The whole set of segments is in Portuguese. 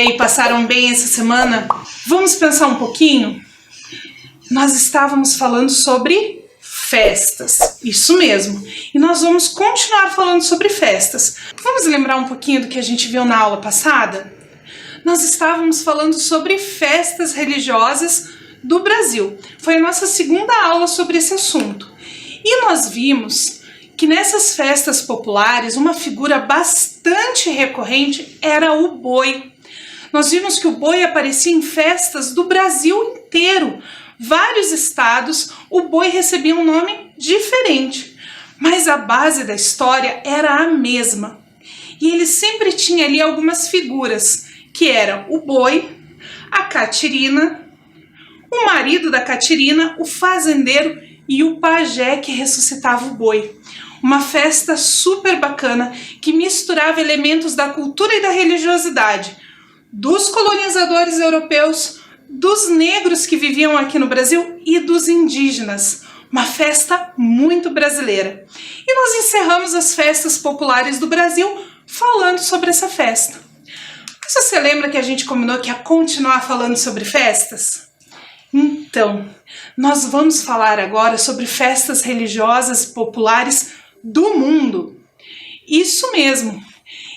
aí, passaram bem essa semana? Vamos pensar um pouquinho? Nós estávamos falando sobre festas, isso mesmo. E nós vamos continuar falando sobre festas. Vamos lembrar um pouquinho do que a gente viu na aula passada? Nós estávamos falando sobre festas religiosas do Brasil. Foi a nossa segunda aula sobre esse assunto. E nós vimos que nessas festas populares, uma figura bastante recorrente era o boi. Nós vimos que o boi aparecia em festas do Brasil inteiro. Vários estados, o boi recebia um nome diferente, mas a base da história era a mesma. E ele sempre tinha ali algumas figuras, que eram o boi, a Catirina, o marido da Catirina, o fazendeiro e o pajé que ressuscitava o boi. Uma festa super bacana que misturava elementos da cultura e da religiosidade, dos colonizadores europeus, dos negros que viviam aqui no Brasil e dos indígenas. Uma festa muito brasileira. E nós encerramos as festas populares do Brasil falando sobre essa festa. Mas você lembra que a gente combinou que ia continuar falando sobre festas? Então, nós vamos falar agora sobre festas religiosas populares do mundo. Isso mesmo!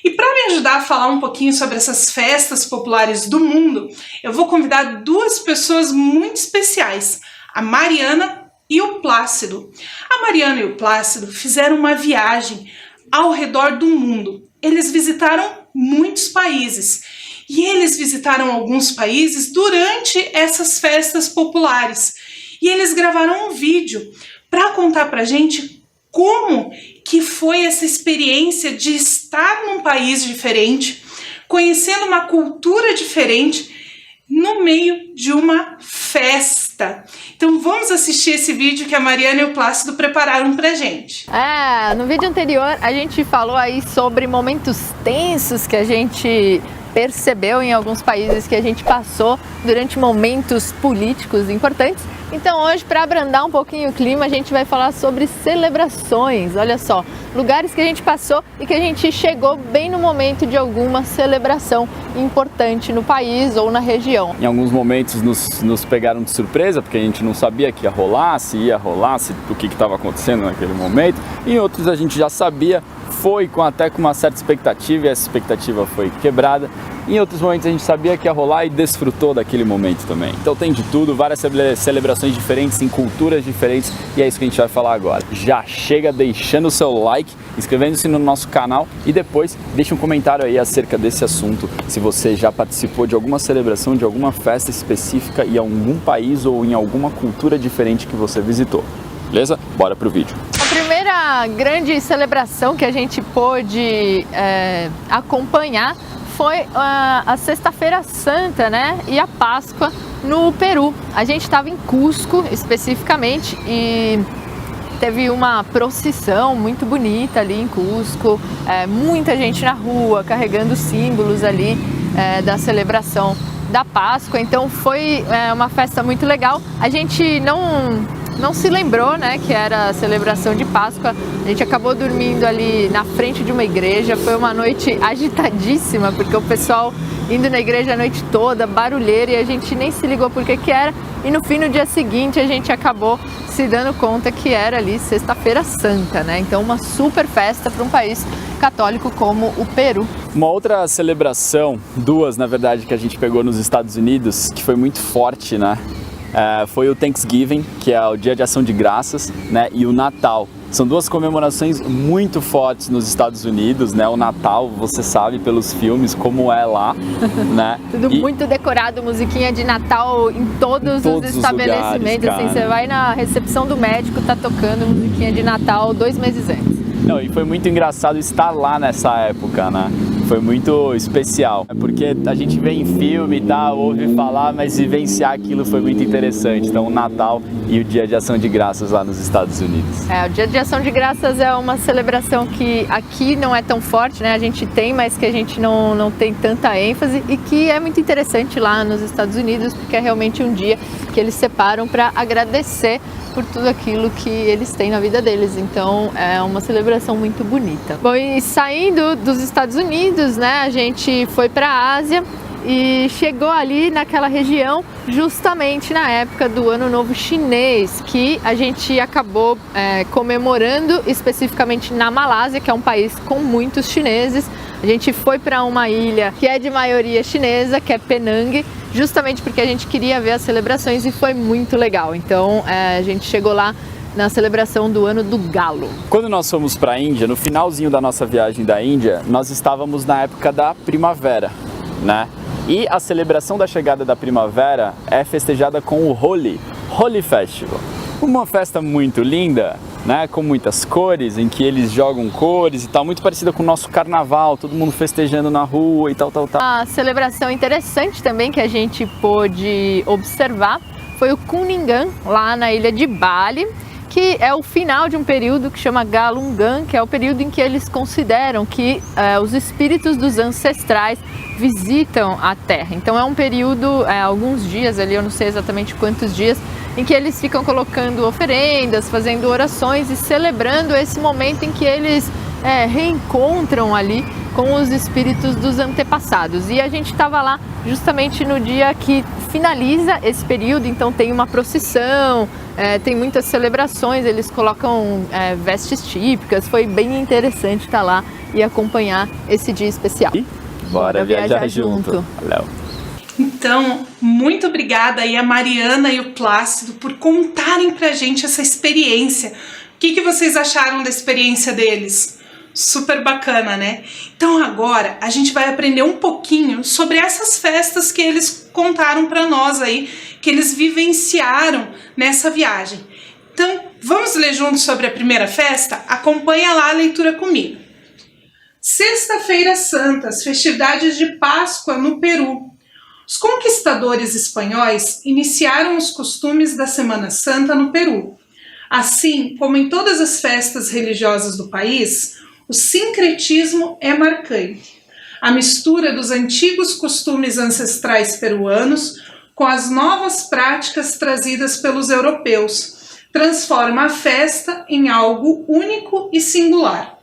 E para me ajudar a falar um pouquinho sobre essas festas populares do mundo, eu vou convidar duas pessoas muito especiais, a Mariana e o Plácido. A Mariana e o Plácido fizeram uma viagem ao redor do mundo. Eles visitaram muitos países e eles visitaram alguns países durante essas festas populares. E eles gravaram um vídeo para contar pra gente como que foi essa experiência de estar num país diferente, conhecendo uma cultura diferente, no meio de uma festa. Então vamos assistir esse vídeo que a Mariana e o Plácido prepararam pra gente. No vídeo anterior a gente falou aí sobre momentos tensos que a gente percebeu em alguns países, que a gente passou durante momentos políticos importantes. Então hoje, para abrandar um pouquinho o clima, a gente vai falar sobre celebrações. Olha só, lugares que a gente passou e que a gente chegou bem no momento de alguma celebração importante no país ou na região. Em alguns momentos nos pegaram de surpresa, porque a gente não sabia que ia rolar, se o que estava acontecendo naquele momento. Em outros a gente já sabia, foi até com uma certa expectativa e essa expectativa foi quebrada. Em outros momentos a gente sabia que ia rolar e desfrutou daquele momento também. Então tem de tudo, várias celebrações diferentes, em culturas diferentes, e é isso que a gente vai falar agora. Já chega deixando o seu like, inscrevendo-se no nosso canal e depois deixa um comentário aí acerca desse assunto, se você já participou de alguma celebração, de alguma festa específica em algum país ou em alguma cultura diferente que você visitou. Beleza? Bora pro vídeo. A primeira grande celebração que a gente pôde acompanhar foi a Sexta-feira Santa, né? E a Páscoa no Peru. A gente estava em Cusco especificamente e teve uma procissão muito bonita ali em Cusco, muita gente na rua carregando símbolos ali da celebração da Páscoa. Então foi uma festa muito legal. A gente não se lembrou, né, que era a celebração de Páscoa. A gente acabou dormindo ali na frente de uma igreja. Foi uma noite agitadíssima, porque o pessoal indo na igreja a noite toda, barulheira, e a gente nem se ligou por que era. E no fim, no dia seguinte, a gente acabou se dando conta que era ali Sexta-feira Santa, né? Então uma super festa para um país católico como o Peru. Uma outra celebração, duas na verdade, que a gente pegou nos Estados Unidos, que foi muito forte, né? Foi o Thanksgiving, que é o Dia de Ação de Graças, né, e o Natal. São duas comemorações muito fortes nos Estados Unidos, né? O Natal, você sabe pelos filmes como é lá, né? Tudo muito decorado, musiquinha de Natal em todos os estabelecimentos. Lugares, assim, você vai na recepção do médico, tá tocando musiquinha de Natal 2 meses antes. Não, e foi muito engraçado estar lá nessa época, né? Foi muito especial, porque a gente vê em filme e tal, ouve falar, mas vivenciar aquilo foi muito interessante. Então o Natal e o Dia de Ação de Graças lá nos Estados Unidos. O Dia de Ação de Graças é uma celebração que aqui não é tão forte, né? A gente tem, mas que a gente não tem tanta ênfase, e que é muito interessante lá nos Estados Unidos, porque é realmente um dia que eles separam para agradecer por tudo aquilo que eles têm na vida deles. Então é uma celebração muito bonita. Bom, e saindo dos Estados Unidos, né, a gente foi para a Ásia e chegou ali naquela região justamente na época do Ano Novo Chinês, que a gente acabou comemorando especificamente na Malásia, que é um país com muitos chineses. A gente foi para uma ilha que é de maioria chinesa, que é Penang, justamente porque a gente queria ver as celebrações e foi muito legal. Então a gente chegou lá na celebração do Ano do Galo. Quando nós fomos para a Índia, no finalzinho da nossa viagem da Índia, nós estávamos na época da primavera, né? E a celebração da chegada da primavera é festejada com o Holi Festival. Uma festa muito linda, né, com muitas cores, em que eles jogam cores e tal, muito parecida com o nosso carnaval, todo mundo festejando na rua e tal. A celebração interessante também que a gente pôde observar foi o Kuningan, lá na ilha de Bali, que é o final de um período que chama Galungan, que é o período em que eles consideram que os espíritos dos ancestrais visitam a Terra. Então é um período, alguns dias ali, eu não sei exatamente quantos dias, em que eles ficam colocando oferendas, fazendo orações e celebrando esse momento em que eles reencontram ali com os espíritos dos antepassados. E a gente estava lá justamente no dia que finaliza esse período, então tem uma procissão, tem muitas celebrações, eles colocam vestes típicas. Foi bem interessante estar lá e acompanhar esse dia especial. E bora viajar junto. Valeu. Então, muito obrigada aí a Mariana e o Plácido por contarem pra gente essa experiência. O que vocês acharam da experiência deles? Super bacana, né? Então agora a gente vai aprender um pouquinho sobre essas festas que eles contaram pra nós aí, que eles vivenciaram nessa viagem. Então, vamos ler juntos sobre a primeira festa? Acompanha lá a leitura comigo. Sexta-feira Santa, as festividades de Páscoa no Peru. Os conquistadores espanhóis iniciaram os costumes da Semana Santa no Peru. Assim como em todas as festas religiosas do país, o sincretismo é marcante. A mistura dos antigos costumes ancestrais peruanos com as novas práticas trazidas pelos europeus transforma a festa em algo único e singular.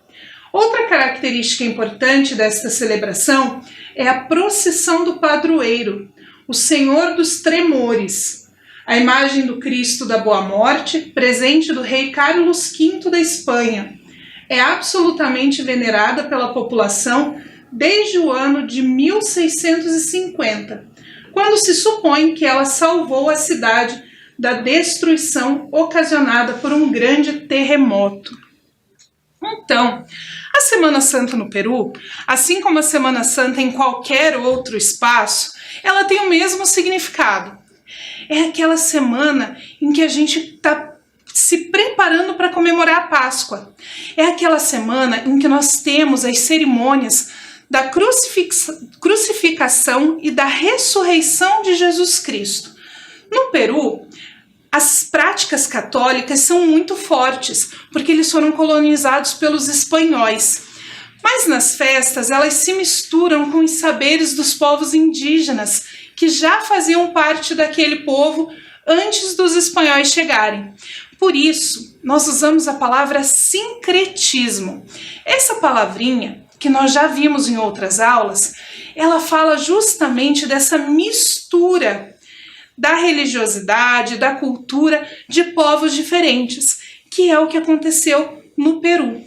Outra característica importante desta celebração é a procissão do padroeiro, o Senhor dos Tremores, a imagem do Cristo da Boa Morte, presente do rei Carlos V da Espanha. É absolutamente venerada pela população desde o ano de 1650, quando se supõe que ela salvou a cidade da destruição ocasionada por um grande terremoto. Então, a Semana Santa no Peru, assim como a Semana Santa em qualquer outro espaço, ela tem o mesmo significado. É aquela semana em que a gente está se preparando para comemorar a Páscoa. É aquela semana em que nós temos as cerimônias da crucificação e da ressurreição de Jesus Cristo. No Peru, as práticas católicas são muito fortes, porque eles foram colonizados pelos espanhóis. Mas nas festas, elas se misturam com os saberes dos povos indígenas, que já faziam parte daquele povo antes dos espanhóis chegarem. Por isso, nós usamos a palavra sincretismo. Essa palavrinha, que nós já vimos em outras aulas, ela fala justamente dessa mistura da religiosidade, da cultura de povos diferentes, que é o que aconteceu no Peru.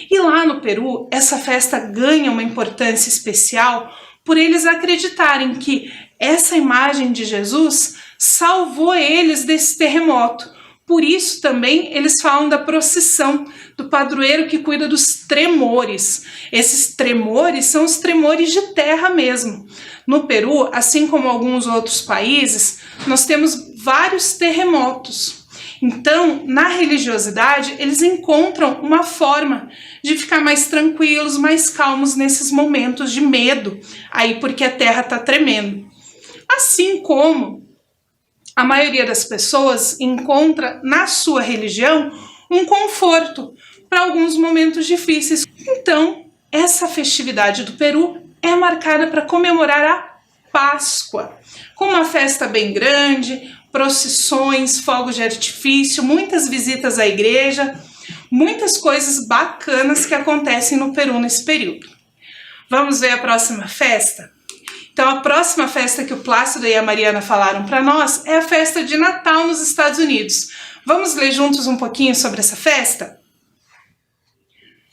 E lá no Peru, essa festa ganha uma importância especial por eles acreditarem que essa imagem de Jesus salvou eles desse terremoto. Por isso também eles falam da procissão do padroeiro que cuida dos tremores. Esses tremores são os tremores de terra mesmo. No Peru, assim como alguns outros países, nós temos vários terremotos. Então, na religiosidade, eles encontram uma forma de ficar mais tranquilos, mais calmos nesses momentos de medo, aí porque a terra está tremendo. Assim como a maioria das pessoas encontra na sua religião um conforto para alguns momentos difíceis. Então, essa festividade do Peru é marcada para comemorar a Páscoa, com uma festa bem grande, procissões, fogos de artifício, muitas visitas à igreja, muitas coisas bacanas que acontecem no Peru nesse período. Vamos ver a próxima festa? Então a próxima festa que o Plácido e a Mariana falaram para nós é a festa de Natal nos Estados Unidos. Vamos ler juntos um pouquinho sobre essa festa?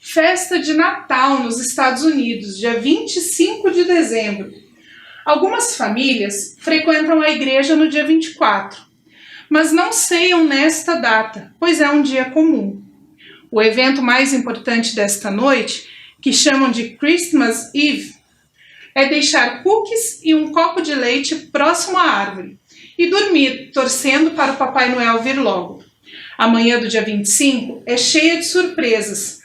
Festa de Natal nos Estados Unidos, dia 25 de dezembro. Algumas famílias frequentam a igreja no dia 24, mas não ceiam nesta data, pois é um dia comum. O evento mais importante desta noite, que chamam de Christmas Eve, é deixar cookies e um copo de leite próximo à árvore e dormir, torcendo para o Papai Noel vir logo. A manhã do dia 25 é cheia de surpresas.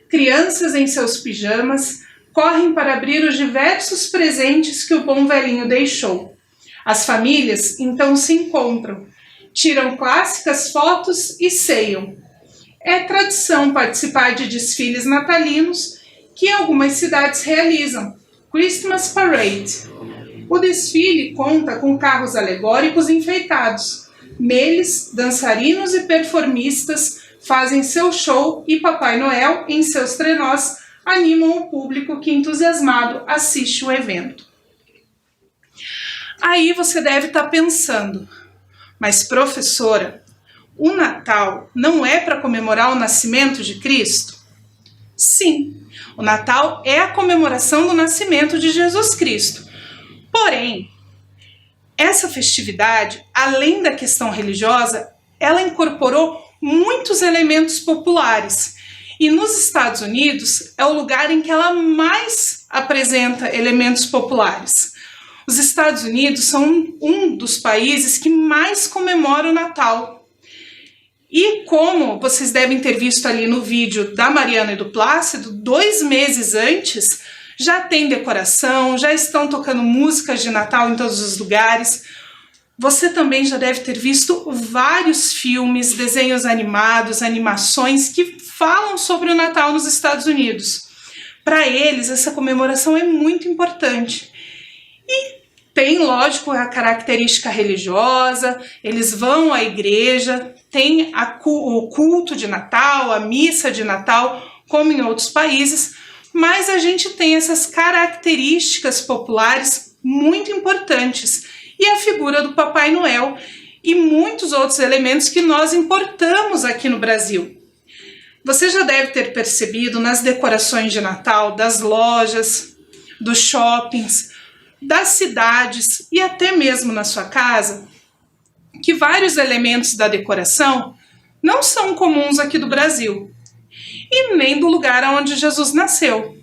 Crianças em seus pijamas correm para abrir os diversos presentes que o bom velhinho deixou. As famílias então se encontram, tiram clássicas fotos e ceiam. É tradição participar de desfiles natalinos que algumas cidades realizam, Christmas Parade. O desfile conta com carros alegóricos enfeitados. Neles, dançarinos e performistas fazem seu show e Papai Noel, em seus trenós, animam o público que, entusiasmado, assiste o evento. Aí você deve estar pensando, mas professora, o Natal não é para comemorar o nascimento de Cristo? Sim, o Natal é a comemoração do nascimento de Jesus Cristo. Porém, essa festividade, além da questão religiosa, ela incorporou muitos elementos populares. E nos Estados Unidos é o lugar em que ela mais apresenta elementos populares. Os Estados Unidos são um dos países que mais comemora o Natal. E como vocês devem ter visto ali no vídeo da Mariana e do Plácido, 2 meses antes já tem decoração, já estão tocando músicas de Natal em todos os lugares. Você também já deve ter visto vários filmes, desenhos animados, animações que falam sobre o Natal nos Estados Unidos. Para eles, essa comemoração é muito importante. E tem, lógico, a característica religiosa, eles vão à igreja, tem o culto de Natal, a missa de Natal, como em outros países, mas a gente tem essas características populares muito importantes. E a figura do Papai Noel e muitos outros elementos que nós importamos aqui no Brasil. Você já deve ter percebido nas decorações de Natal das lojas, dos shoppings, das cidades e até mesmo na sua casa, que vários elementos da decoração não são comuns aqui do Brasil e nem do lugar onde Jesus nasceu.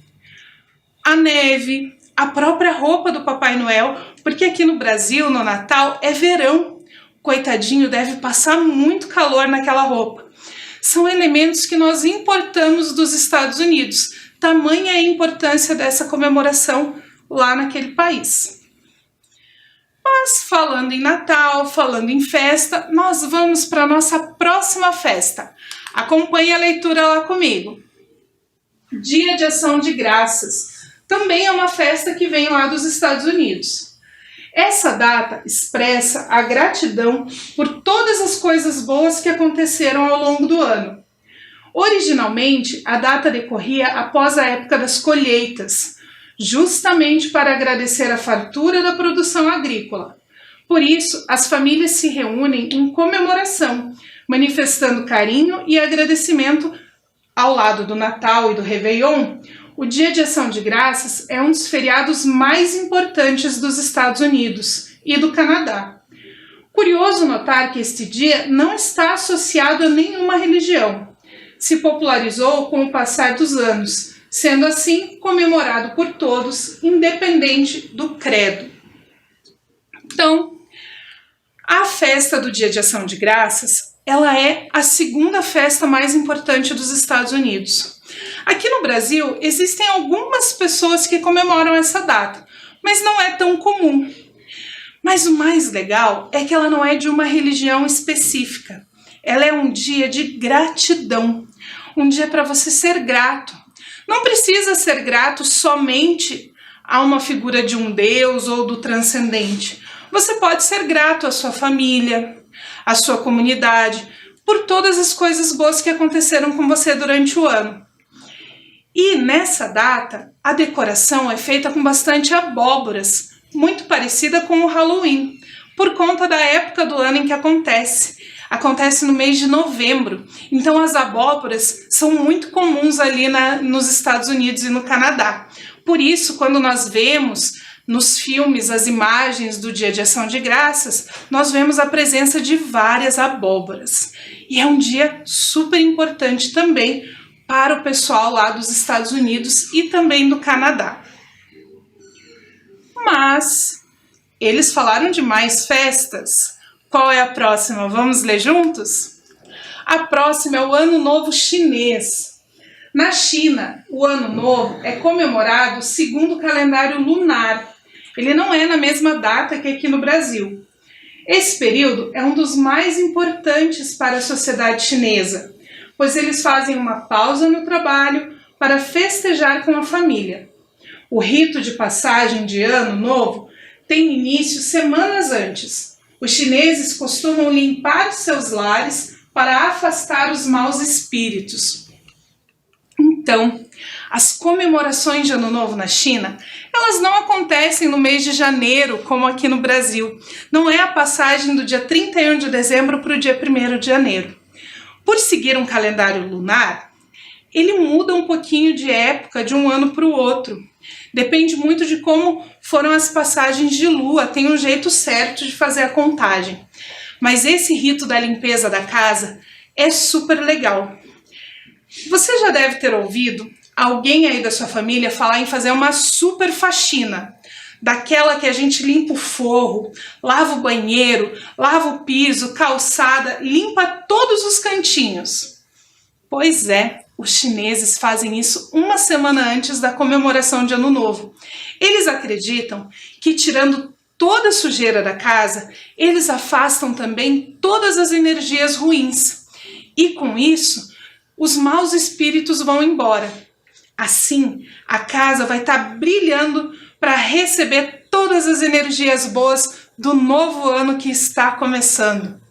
A neve, a própria roupa do Papai Noel, porque aqui no Brasil, no Natal, é verão. Coitadinho, deve passar muito calor naquela roupa. São elementos que nós importamos dos Estados Unidos. Tamanha é a importância dessa comemoração lá naquele país. Mas falando em Natal, falando em festa, nós vamos para a nossa próxima festa. Acompanhe a leitura lá comigo. Dia de Ação de Graças. Também é uma festa que vem lá dos Estados Unidos. Essa data expressa a gratidão por todas as coisas boas que aconteceram ao longo do ano. Originalmente, a data decorria após a época das colheitas, justamente para agradecer a fartura da produção agrícola. Por isso, as famílias se reúnem em comemoração, manifestando carinho e agradecimento ao lado do Natal e do Réveillon. O Dia de Ação de Graças é um dos feriados mais importantes dos Estados Unidos e do Canadá. Curioso notar que este dia não está associado a nenhuma religião. Se popularizou com o passar dos anos, sendo assim comemorado por todos, independente do credo. Então, a festa do Dia de Ação de Graças, ela é a segunda festa mais importante dos Estados Unidos. Aqui no Brasil, existem algumas pessoas que comemoram essa data, mas não é tão comum. Mas o mais legal é que ela não é de uma religião específica. Ela é um dia de gratidão, um dia para você ser grato. Não precisa ser grato somente a uma figura de um Deus ou do transcendente. Você pode ser grato à sua família, à sua comunidade, por todas as coisas boas que aconteceram com você durante o ano. E nessa data, a decoração é feita com bastante abóboras, muito parecida com o Halloween, por conta da época do ano em que acontece. Acontece no mês de novembro, então as abóboras são muito comuns ali nos Estados Unidos e no Canadá. Por isso, quando nós vemos nos filmes as imagens do Dia de Ação de Graças, nós vemos a presença de várias abóboras. E é um dia super importante também para o pessoal lá dos Estados Unidos e também do Canadá. Mas eles falaram de mais festas. Qual é a próxima? Vamos ler juntos? A próxima é o Ano Novo Chinês. Na China, o Ano Novo é comemorado segundo o calendário lunar. Ele não é na mesma data que aqui no Brasil. Esse período é um dos mais importantes para a sociedade chinesa, pois eles fazem uma pausa no trabalho para festejar com a família. O rito de passagem de Ano Novo tem início semanas antes. Os chineses costumam limpar seus lares para afastar os maus espíritos. Então, as comemorações de Ano Novo na China, elas não acontecem no mês de janeiro, como aqui no Brasil. Não é a passagem do dia 31 de dezembro para o dia 1º de janeiro. Por seguir um calendário lunar, ele muda um pouquinho de época de um ano para o outro. Depende muito de como foram as passagens de lua, tem um jeito certo de fazer a contagem. Mas esse rito da limpeza da casa é super legal. Você já deve ter ouvido alguém aí da sua família falar em fazer uma super faxina, daquela que a gente limpa o forro, lava o banheiro, lava o piso, calçada, limpa todos os cantinhos. Pois é, os chineses fazem isso uma semana antes da comemoração de Ano Novo. Eles acreditam que, tirando toda a sujeira da casa, eles afastam também todas as energias ruins. E com isso, os maus espíritos vão embora. Assim, a casa vai estar brilhando para receber todas as energias boas do novo ano que está começando.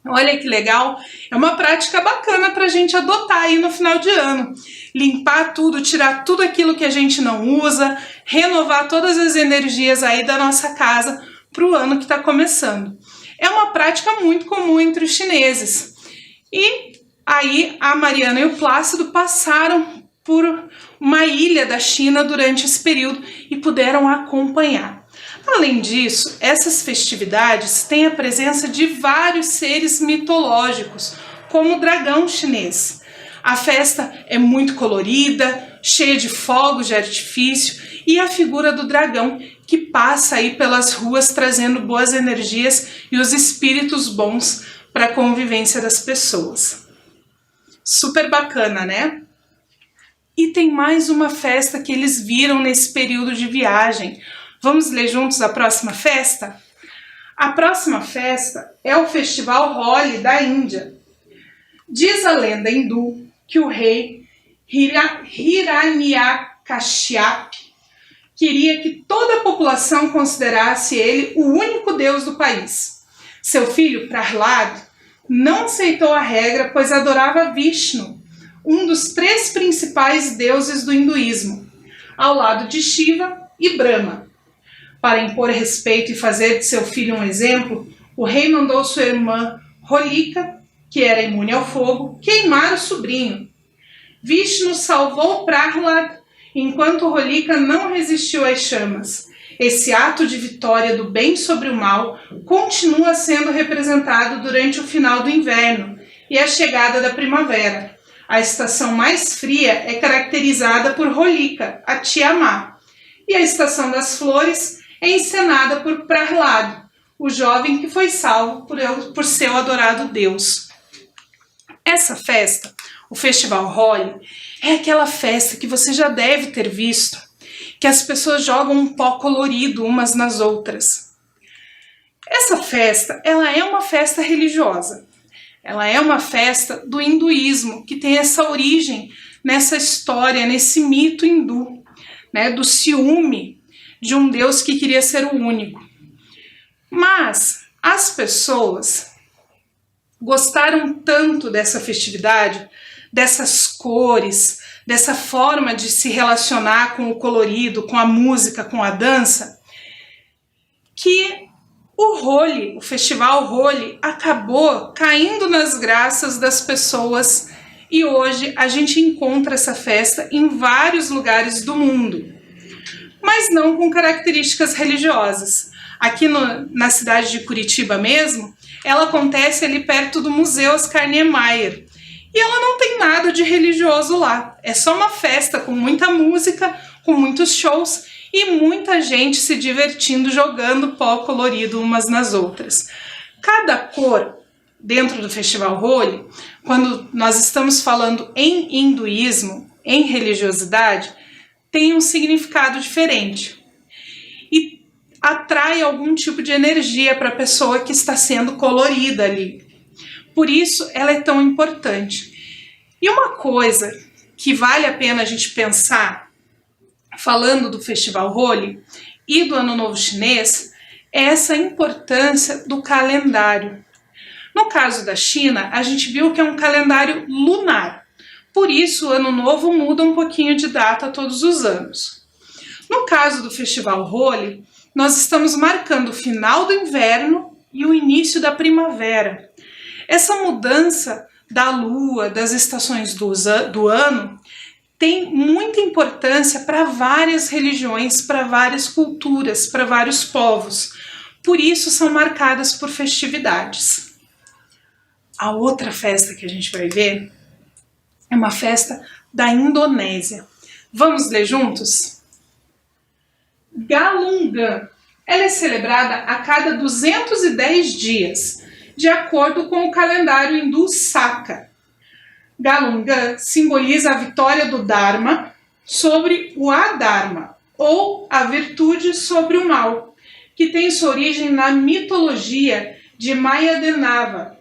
Olha que legal, é uma prática bacana para a gente adotar aí no final de ano. Limpar tudo, tirar tudo aquilo que a gente não usa, renovar todas as energias aí da nossa casa para o ano que está começando. É uma prática muito comum entre os chineses. E aí a Mariana e o Plácido passaram por uma ilha da China durante esse período e puderam acompanhar. Além disso, essas festividades têm a presença de vários seres mitológicos, como o dragão chinês. A festa é muito colorida, cheia de fogos de artifício e a figura do dragão que passa aí pelas ruas trazendo boas energias e os espíritos bons para a convivência das pessoas. Super bacana, né? E tem mais uma festa que eles viram nesse período de viagem. Vamos ler juntos a próxima festa? A próxima festa é o Festival Holi da Índia. Diz a lenda hindu que o rei Hiranyakashipu queria que toda a população considerasse ele o único deus do país. Seu filho, Prahlad, não aceitou a regra, pois adorava Vishnu, um dos 3 principais deuses do hinduísmo, ao lado de Shiva e Brahma. Para impor respeito e fazer de seu filho um exemplo, o rei mandou sua irmã Holika, que era imune ao fogo, queimar o sobrinho. Vishnu salvou Prahlad, enquanto Holika não resistiu às chamas. Esse ato de vitória do bem sobre o mal continua sendo representado durante o final do inverno e a chegada da primavera. A estação mais fria é caracterizada por Holika, a tia má, e a estação das flores é encenada por Prahlad, o jovem que foi salvo por seu adorado Deus. Essa festa, o Festival Holi, é aquela festa que você já deve ter visto, que as pessoas jogam um pó colorido umas nas outras. Essa festa, ela é uma festa religiosa. Ela é uma festa do hinduísmo, que tem essa origem nessa história, nesse mito hindu, né, do ciúme de um Deus que queria ser o único. Mas as pessoas gostaram tanto dessa festividade, dessas cores, dessa forma de se relacionar com o colorido, com a música, com a dança, que o Holi, o Festival Holi, acabou caindo nas graças das pessoas e hoje a gente encontra essa festa em vários lugares do mundo, mas não com características religiosas. Aqui na cidade de Curitiba mesmo, ela acontece ali perto do Museu Oscar Niemeyer. E ela não tem nada de religioso lá. É só uma festa com muita música, com muitos shows e muita gente se divertindo jogando pó colorido umas nas outras. Cada cor dentro do Festival Holi, quando nós estamos falando em hinduísmo, em religiosidade, tem um significado diferente. E atrai algum tipo de energia para a pessoa que está sendo colorida ali. Por isso ela é tão importante. E uma coisa que vale a pena a gente pensar, falando do Festival Holi e do Ano Novo Chinês, é essa importância do calendário. No caso da China, a gente viu que é um calendário lunar. Por isso o Ano Novo muda um pouquinho de data todos os anos. No caso do Festival Holi, nós estamos marcando o final do inverno e o início da primavera. Essa mudança da lua, das estações do ano, tem muita importância para várias religiões, para várias culturas, para vários povos. Por isso são marcadas por festividades. A outra festa que a gente vai ver é uma festa da Indonésia. Vamos ler juntos? Galungan. Ela é celebrada a cada 210 dias, de acordo com o calendário hindu Saka. Galungan simboliza a vitória do Dharma sobre o Adharma, ou a virtude sobre o mal, que tem sua origem na mitologia de Mayadenava.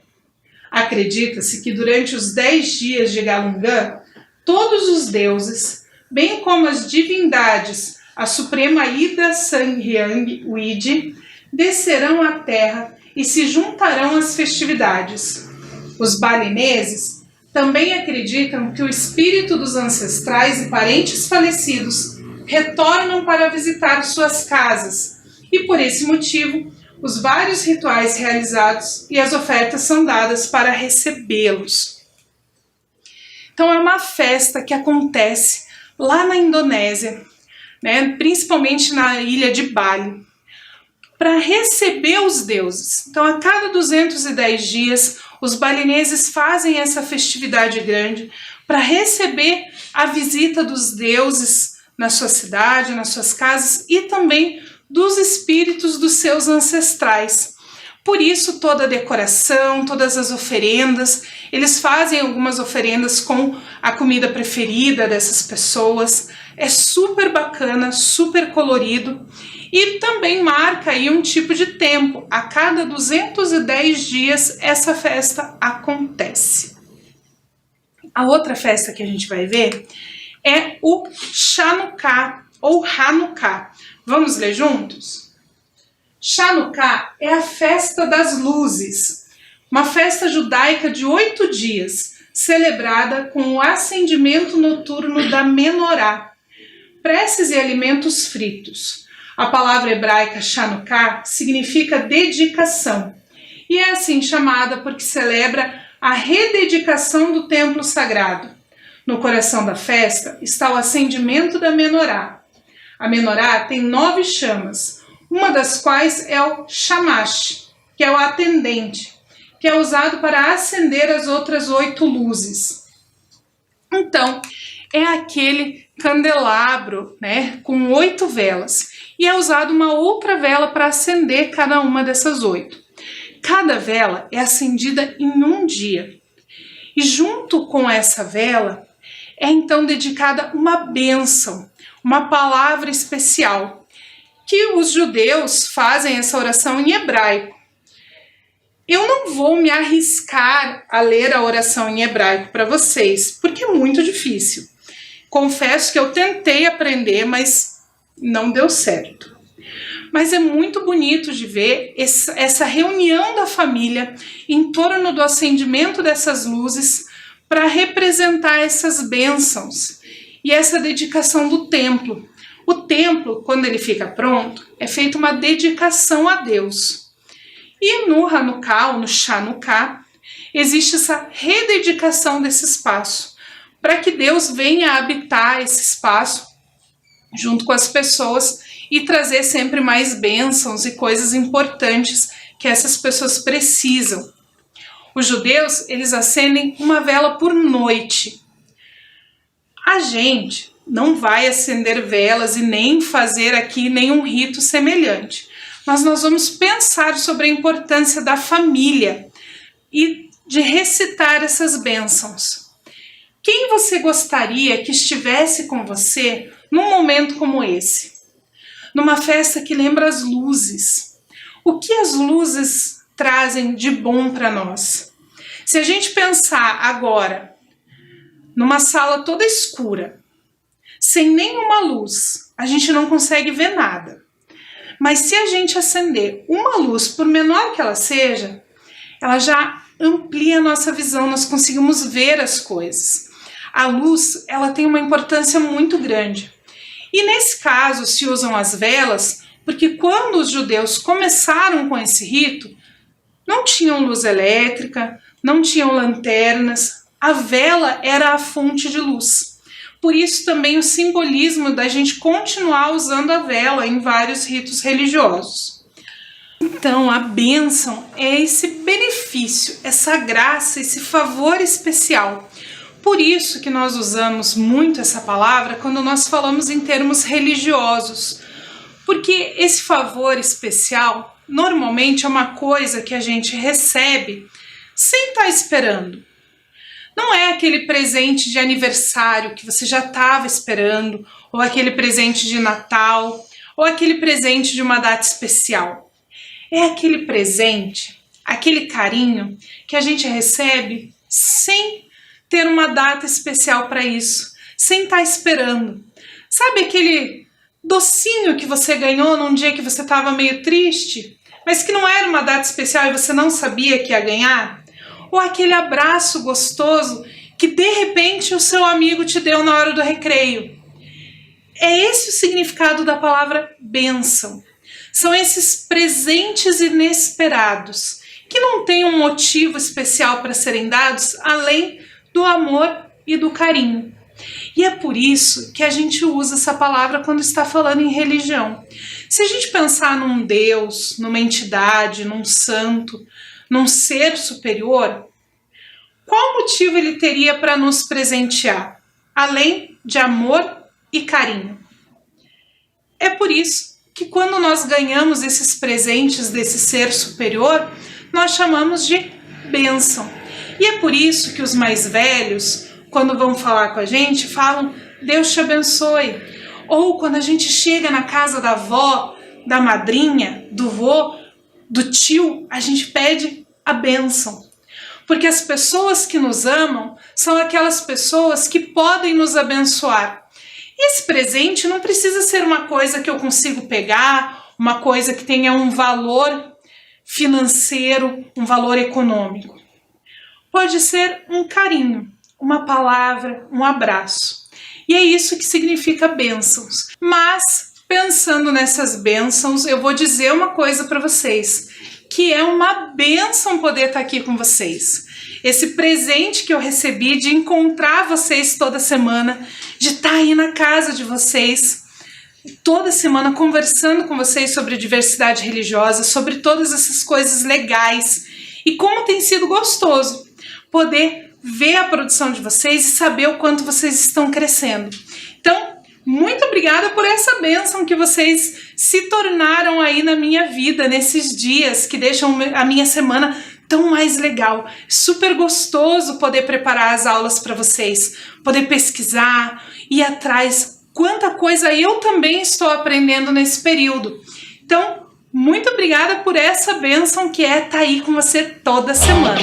Acredita-se que durante os 10 dias de Galungan, todos os deuses, bem como as divindades, a Suprema Ida Sanghyang Widi, descerão à terra e se juntarão às festividades. Os balineses também acreditam que o espírito dos ancestrais e parentes falecidos retornam para visitar suas casas e, por esse motivo, os vários rituais realizados e as ofertas são dadas para recebê-los. Então é uma festa que acontece lá na Indonésia, né, principalmente na ilha de Bali, para receber os deuses. Então, a cada 210 dias, os balineses fazem essa festividade grande para receber a visita dos deuses na sua cidade, nas suas casas e também dos espíritos dos seus ancestrais. Por isso, toda a decoração, todas as oferendas, eles fazem algumas oferendas com a comida preferida dessas pessoas. É super bacana, super colorido e também marca aí um tipo de tempo. A cada 210 dias essa festa acontece. A outra festa que a gente vai ver é o Chanukah ou Hanukkah. Vamos ler juntos? Chanukah é a festa das luzes, uma festa judaica de 8 dias, celebrada com o acendimento noturno da menorá, preces e alimentos fritos. A palavra hebraica Chanukah significa dedicação e é assim chamada porque celebra a rededicação do templo sagrado. No coração da festa está o acendimento da menorá. A menorá tem 9 chamas, uma das quais é o shamash, que é o atendente, que é usado para acender as outras 8 luzes. Então, é aquele candelabro, né, com 8 velas, e é usado uma outra vela para acender cada uma dessas 8. Cada vela é acendida em um dia, e junto com essa vela é então dedicada uma bênção, uma palavra especial, que os judeus fazem essa oração em hebraico. Eu não vou me arriscar a ler a oração em hebraico para vocês, porque é muito difícil. Confesso que eu tentei aprender, mas não deu certo. Mas é muito bonito de ver essa reunião da família em torno do acendimento dessas luzes para representar essas bênçãos e essa dedicação do templo, O templo, quando ele fica pronto, é feita uma dedicação a Deus. E no Hanukkah, ou no Chanukah, existe essa rededicação desse espaço, para que Deus venha habitar esse espaço junto com as pessoas e trazer sempre mais bênçãos e coisas importantes que essas pessoas precisam. Os judeus, eles acendem uma vela por noite. A gente não vai acender velas e nem fazer aqui nenhum rito semelhante, mas nós vamos pensar sobre a importância da família e de recitar essas bênçãos. Quem você gostaria que estivesse com você num momento como esse? Numa festa que lembra as luzes. O que as luzes trazem de bom para nós? Se a gente pensar agora numa sala toda escura, sem nenhuma luz, a gente não consegue ver nada. Mas se a gente acender uma luz, por menor que ela seja, ela já amplia a nossa visão, nós conseguimos ver as coisas. A luz, ela tem uma importância muito grande. E nesse caso se usam as velas, porque quando os judeus começaram com esse rito, não tinham luz elétrica, não tinham lanternas, a vela era a fonte de luz. Por isso também o simbolismo da gente continuar usando a vela em vários ritos religiosos. Então a bênção é esse benefício, essa graça, esse favor especial. Por isso que nós usamos muito essa palavra quando nós falamos em termos religiosos. Porque esse favor especial normalmente é uma coisa que a gente recebe sem estar esperando. Não é aquele presente de aniversário que você já estava esperando, ou aquele presente de Natal, ou aquele presente de uma data especial. É aquele presente, aquele carinho que a gente recebe sem ter uma data especial para isso, sem estar esperando. Sabe aquele docinho que você ganhou num dia que você estava meio triste, mas que não era uma data especial e você não sabia que ia ganhar? Ou aquele abraço gostoso que de repente o seu amigo te deu na hora do recreio. É esse o significado da palavra bênção. São esses presentes inesperados, que não têm um motivo especial para serem dados, além do amor e do carinho. E é por isso que a gente usa essa palavra quando está falando em religião. Se a gente pensar num Deus, numa entidade, num santo, num ser superior, qual motivo ele teria para nos presentear, além de amor e carinho? É por isso que quando nós ganhamos esses presentes desse ser superior, nós chamamos de bênção. E é por isso que os mais velhos, quando vão falar com a gente, falam Deus te abençoe. Ou quando a gente chega na casa da avó, da madrinha, do vô, do tio, a gente pede a bênção. Porque as pessoas que nos amam são aquelas pessoas que podem nos abençoar. E esse presente não precisa ser uma coisa que eu consigo pegar, uma coisa que tenha um valor financeiro, um valor econômico. Pode ser um carinho, uma palavra, um abraço. E é isso que significa bênçãos. Mas, pensando nessas bênçãos, eu vou dizer uma coisa para vocês, que é uma bênção poder estar aqui com vocês. Esse presente que eu recebi de encontrar vocês toda semana, de estar aí na casa de vocês, toda semana conversando com vocês sobre diversidade religiosa, sobre todas essas coisas legais. E como tem sido gostoso poder ver a produção de vocês e saber o quanto vocês estão crescendo. Então, muito obrigada por essa bênção que vocês se tornaram aí na minha vida, nesses dias que deixam a minha semana tão mais legal. Super gostoso poder preparar as aulas para vocês, poder pesquisar, ir atrás. Quanta coisa eu também estou aprendendo nesse período. Então, muito obrigada por essa bênção que é estar aí com você toda semana.